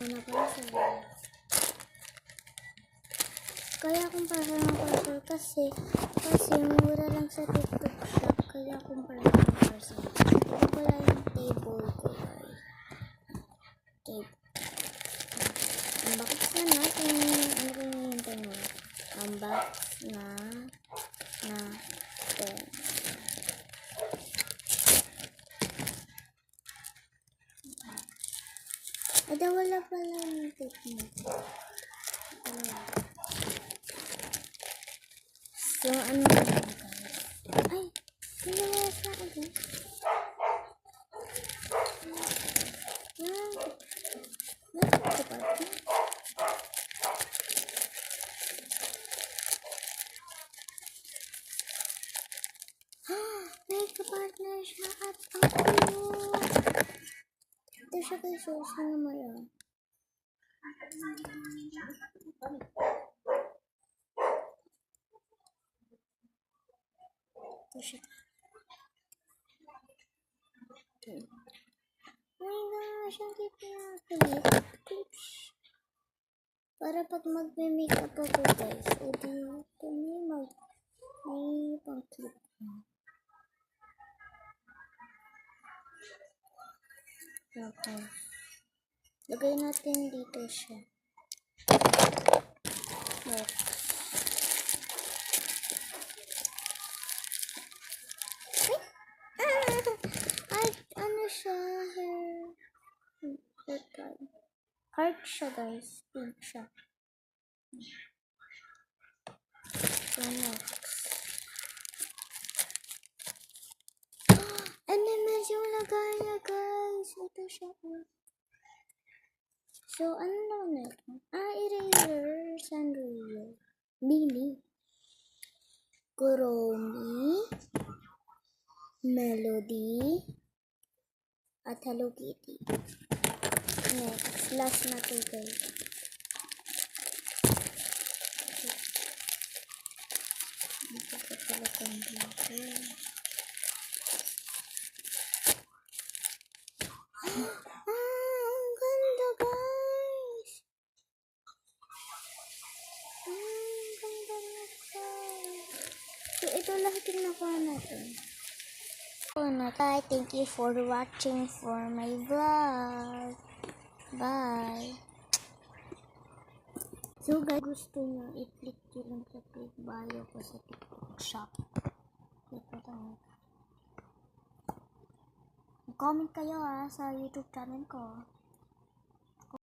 na pala sa kaya kung parcel ng parcel kasi mura lang sa TikTok shop. Kaya kung parcel ng parcel. Ito pala yung table ko guys. Unbox na natin. Ano ba yung hintay mo? Unbox na natin. Ada wala pala yung technique. So, ano na guys? Ay! Hindi wala sa akin. May kapartner siya at ako. Ito siya kay Susi na maya. Ito siya. Oh my gosh, ang cute na clips. Para pag magme-makeup ako guys, o di may pang clip. Okay. Lagay natin dito siya. Box. Ay, ano siya? Heart siya guys. Pink siya. So next. Animals yung lagay niya guys. Ito siya. So, ano naman ito? Eraser, Sanrio, Mimi, Kuromi, Melody, at Hello Kitty. Next, last na to guys. Ito pa pala computer. Ang ganda guys! Ang ganda na guys! So, ito lahat yung nakuha natin. Thank you for watching for my vlog. Bye! So guys, gusto nyo, i-click nyo lang sa click bio ko sa TikTok shop. Comment kayo sa YouTube channel ko.